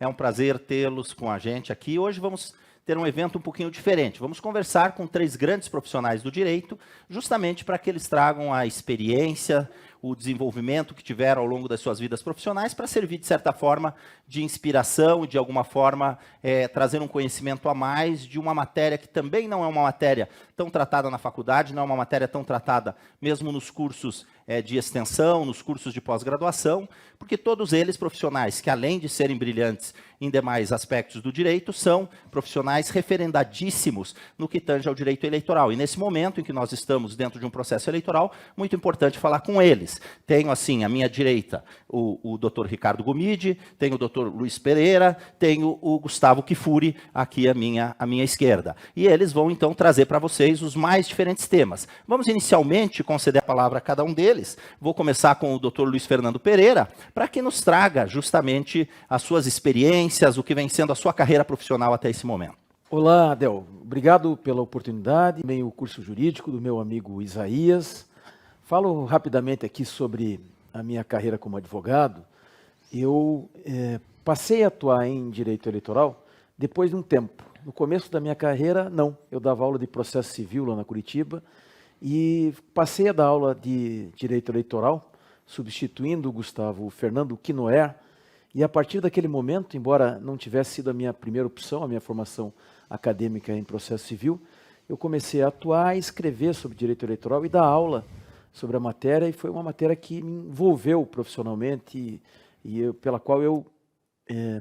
É um prazer tê-los com a gente aqui. Hoje vamos ter um evento um pouquinho diferente. Vamos conversar com 3 grandes profissionais do direito, justamente para que eles tragam a experiência, o desenvolvimento que tiveram ao longo das suas vidas profissionais, para servir, de certa forma, de inspiração, de alguma forma, trazer um conhecimento a mais de uma matéria que também não é uma matéria tão tratada na faculdade, não é uma matéria tão tratada mesmo nos cursos de extensão, nos cursos de pós-graduação, porque todos eles profissionais que, além de serem brilhantes em demais aspectos do direito, são profissionais referendadíssimos no que tange ao direito eleitoral. E nesse momento em que nós estamos dentro de um processo eleitoral, muito importante falar com eles. Tenho, assim, à minha direita, o Dr. Ricardo Gomide, tenho o Dr. Luiz Pereira, tenho o Gustavo Kifuri aqui à minha esquerda. E eles vão, então, trazer para vocês os mais diferentes temas. Vamos, inicialmente, conceder a palavra a cada um deles. Vou começar com o Dr. Luiz Fernando Pereira, para que nos traga, justamente, as suas experiências, o que vem sendo a sua carreira profissional até esse momento. Olá, Adel. Obrigado pela oportunidade. Também o curso jurídico do meu amigo Isaías. Falo rapidamente aqui sobre a minha carreira como advogado. Eu passei a atuar em direito eleitoral depois de um tempo. No começo da minha carreira, não. Eu dava aula de processo civil lá na Curitiba e passei a dar aula de direito eleitoral, substituindo o Gustavo Fernando Quinoer. E a partir daquele momento, embora não tivesse sido a minha primeira opção, a minha formação acadêmica em processo civil, eu comecei a atuar, escrever sobre direito eleitoral e dar aula sobre a matéria, e foi uma matéria que me envolveu profissionalmente pela qual eu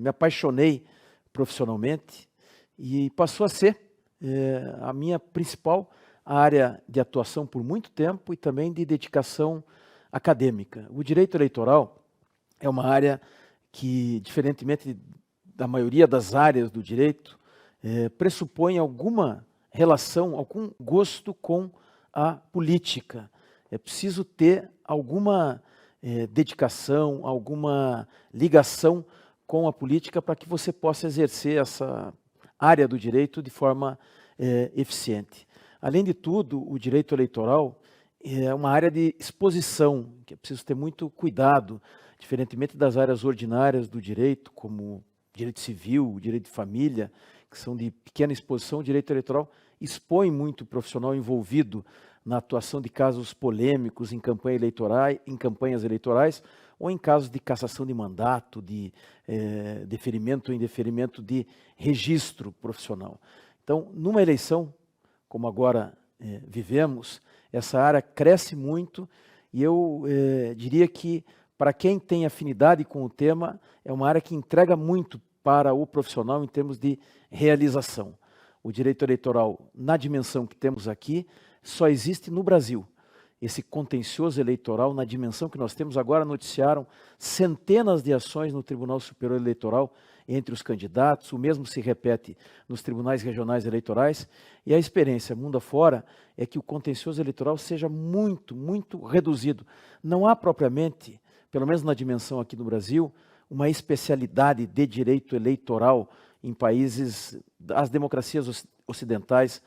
me apaixonei profissionalmente, e passou a ser a minha principal área de atuação por muito tempo e também de dedicação acadêmica. O direito eleitoral é uma área que, diferentemente da maioria das áreas do direito, pressupõe alguma relação, algum gosto com a política. É preciso ter alguma dedicação, alguma ligação com a política para que você possa exercer essa área do direito de forma eficiente. Além de tudo, o direito eleitoral é uma área de exposição, que é preciso ter muito cuidado, diferentemente das áreas ordinárias do direito, como direito civil, direito de família, que são de pequena exposição. O direito eleitoral expõe muito o profissional envolvido na atuação de casos polêmicos em campanhas eleitorais, ou em casos de cassação de mandato, de deferimento ou indeferimento de registro profissional. Então, numa eleição, como agora vivemos, essa área cresce muito, e eu diria que, para quem tem afinidade com o tema, é uma área que entrega muito para o profissional em termos de realização. O direito eleitoral, na dimensão que temos aqui, só existe no Brasil. Esse contencioso eleitoral, na dimensão que nós temos agora, noticiaram centenas de ações no Tribunal Superior Eleitoral entre os candidatos, o mesmo se repete nos tribunais regionais eleitorais, e a experiência mundo afora é que o contencioso eleitoral seja muito, muito reduzido. Não há propriamente, pelo menos na dimensão aqui no Brasil, uma especialidade de direito eleitoral em países, as democracias ocidentais,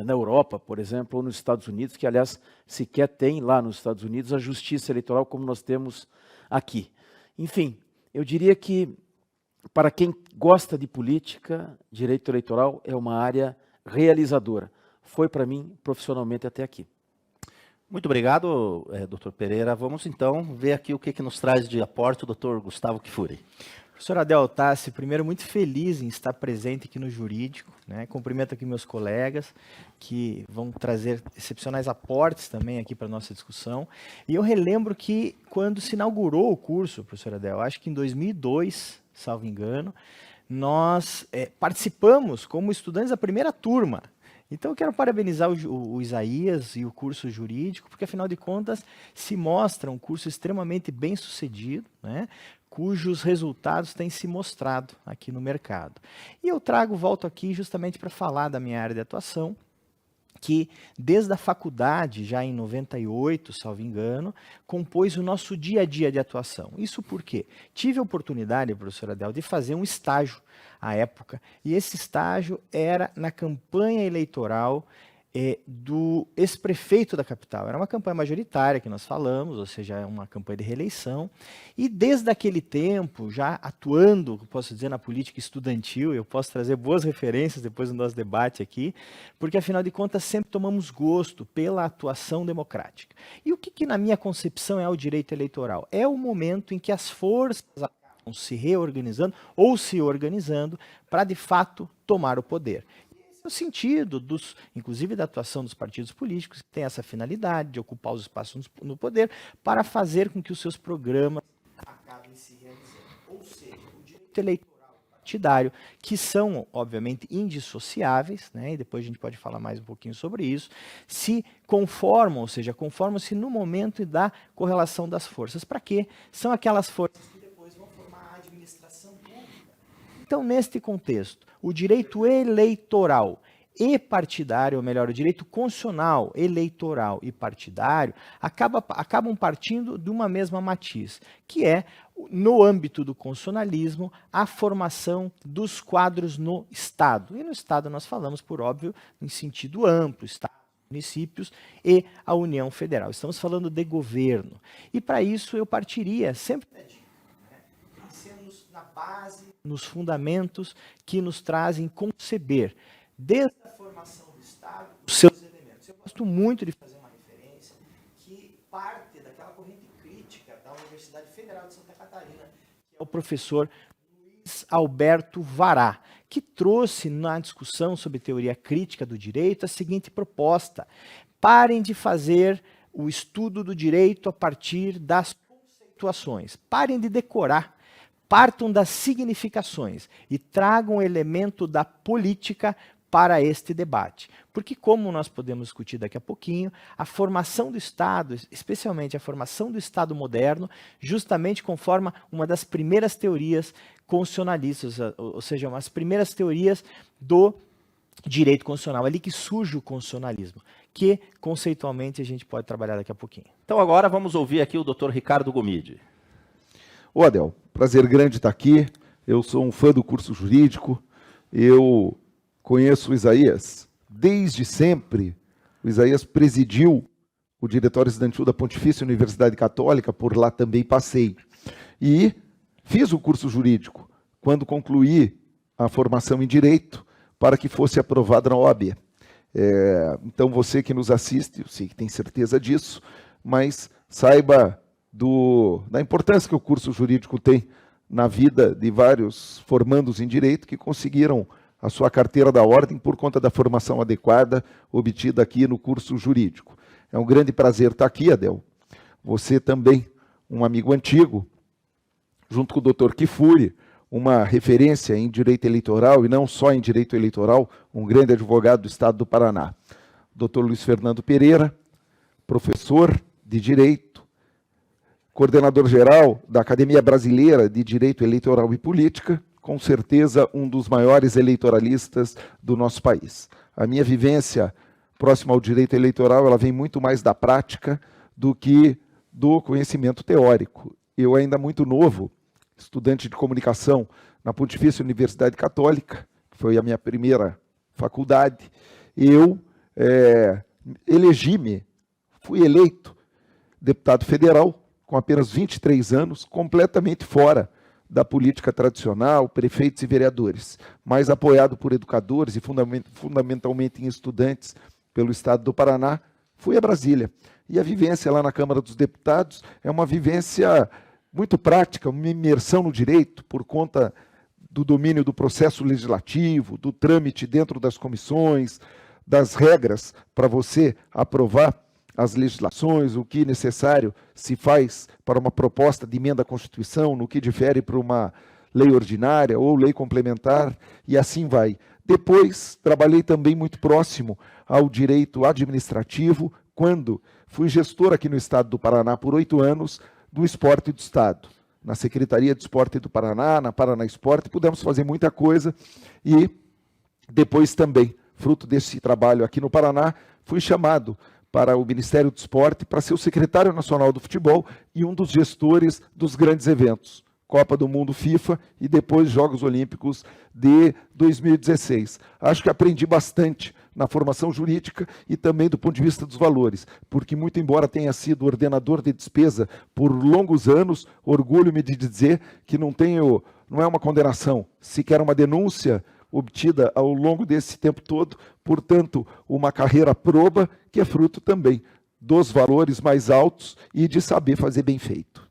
na Europa, por exemplo, ou nos Estados Unidos, que, aliás, sequer tem lá nos Estados Unidos a justiça eleitoral como nós temos aqui. Enfim, eu diria que, para quem gosta de política, direito eleitoral é uma área realizadora. Foi para mim, profissionalmente, até aqui. Muito obrigado, Dr. Pereira. Vamos, então, ver aqui o que nos traz de aporte o Dr. Gustavo Kifuri. Professor Adel Tassi, primeiro, muito feliz em estar presente aqui no Jurídico, né? Cumprimento aqui meus colegas, que vão trazer excepcionais aportes também aqui para a nossa discussão. E eu relembro que, quando se inaugurou o curso, professor Adel, acho que em 2002, salvo engano, nós participamos como estudantes da primeira turma. Então, eu quero parabenizar o Isaías e o curso jurídico, porque, afinal de contas, se mostra um curso extremamente bem sucedido, né? Cujos resultados têm se mostrado aqui no mercado. E eu volto aqui justamente para falar da minha área de atuação, que desde a faculdade, já em 98, salvo engano, compôs o nosso dia a dia de atuação. Isso porque tive a oportunidade, professor Adel, de fazer um estágio à época, e esse estágio era na campanha eleitoral do ex-prefeito da capital. Era uma campanha majoritária que nós falamos, ou seja, é uma campanha de reeleição. E desde aquele tempo, já atuando, posso dizer, na política estudantil, eu posso trazer boas referências depois do nosso debate aqui, porque afinal de contas sempre tomamos gosto pela atuação democrática. E o que na minha concepção é o direito eleitoral? É o momento em que as forças acabam se reorganizando ou se organizando para de fato tomar o poder. No sentido, inclusive da atuação dos partidos políticos, que tem essa finalidade de ocupar os espaços no poder para fazer com que os seus programas acabem se realizando. Ou seja, o direito eleitoral partidário, que são, obviamente, indissociáveis, né, e depois a gente pode falar mais um pouquinho sobre isso, se conformam, ou seja, conformam-se no momento da correlação das forças. Para quê? São aquelas forças que depois vão formar a administração pública. Então, neste contexto, o direito eleitoral e partidário, ou melhor, o direito constitucional, eleitoral e partidário, acabam partindo de uma mesma matiz, que é, no âmbito do constitucionalismo, a formação dos quadros no Estado. E no Estado nós falamos, por óbvio, em sentido amplo, Estado, municípios e a União Federal. Estamos falando de governo. E para isso eu partiria sempre na base, nos fundamentos que nos trazem conceber, desde a formação do Estado, os seus elementos. Eu gosto muito de fazer uma referência que parte daquela corrente crítica da Universidade Federal de Santa Catarina, que é o professor Luiz Alberto Vará, que trouxe na discussão sobre teoria crítica do direito a seguinte proposta: parem de fazer o estudo do direito a partir das conceituações, parem de decorar, partam das significações e tragam o elemento da política para este debate. Porque, como nós podemos discutir daqui a pouquinho, a formação do Estado, especialmente a formação do Estado moderno, justamente conforma uma das primeiras teorias constitucionalistas, ou seja, umas primeiras teorias do direito constitucional, ali que surge o constitucionalismo, que conceitualmente a gente pode trabalhar daqui a pouquinho. Então agora vamos ouvir aqui o Dr. Ricardo Gomide. Ô Adel, prazer grande estar aqui. Eu sou um fã do curso jurídico. Eu conheço o Isaías desde sempre. O Isaías presidiu o Diretório Estudantil da Pontifícia Universidade Católica, por lá também passei. E fiz o curso jurídico quando concluí a formação em Direito para que fosse aprovada na OAB. Então você que nos assiste, eu sei que tem certeza disso, mas saiba da importância que o curso jurídico tem na vida de vários formandos em Direito que conseguiram a sua carteira da ordem por conta da formação adequada obtida aqui no curso jurídico. É um grande prazer estar aqui, Adel. Você também, um amigo antigo, junto com o Dr. Kifuri, uma referência em direito eleitoral, e não só em direito eleitoral, um grande advogado do Estado do Paraná. Dr. Luiz Fernando Pereira, professor de Direito, coordenador-geral da Academia Brasileira de Direito Eleitoral e Política, com certeza um dos maiores eleitoralistas do nosso país. A minha vivência próxima ao direito eleitoral, ela vem muito mais da prática do que do conhecimento teórico. Eu ainda muito novo, estudante de comunicação na Pontifícia Universidade Católica, que foi a minha primeira faculdade, eu fui eleito deputado federal com apenas 23 anos, completamente fora da política tradicional, prefeitos e vereadores, mas apoiado por educadores e fundamentalmente em estudantes pelo Estado do Paraná, fui a Brasília. E a vivência lá na Câmara dos Deputados é uma vivência muito prática, uma imersão no direito por conta do domínio do processo legislativo, do trâmite dentro das comissões, das regras para você aprovar as legislações, o que necessário se faz para uma proposta de emenda à Constituição, no que difere para uma lei ordinária ou lei complementar, e assim vai. Depois, trabalhei também muito próximo ao direito administrativo, quando fui gestor aqui no Estado do Paraná por 8 anos do Esporte do Estado. Na Secretaria de Esporte do Paraná, na Paraná Esporte, pudemos fazer muita coisa, e depois também, fruto desse trabalho aqui no Paraná, fui chamado para o Ministério do Esporte para ser o secretário nacional do futebol e um dos gestores dos grandes eventos, Copa do Mundo FIFA e depois Jogos Olímpicos de 2016. Acho que aprendi bastante na formação jurídica e também do ponto de vista dos valores, porque muito embora tenha sido ordenador de despesa por longos anos, orgulho-me de dizer que não é uma condenação, sequer uma denúncia obtida ao longo desse tempo todo, portanto, uma carreira proba que é fruto também dos valores mais altos e de saber fazer bem feito.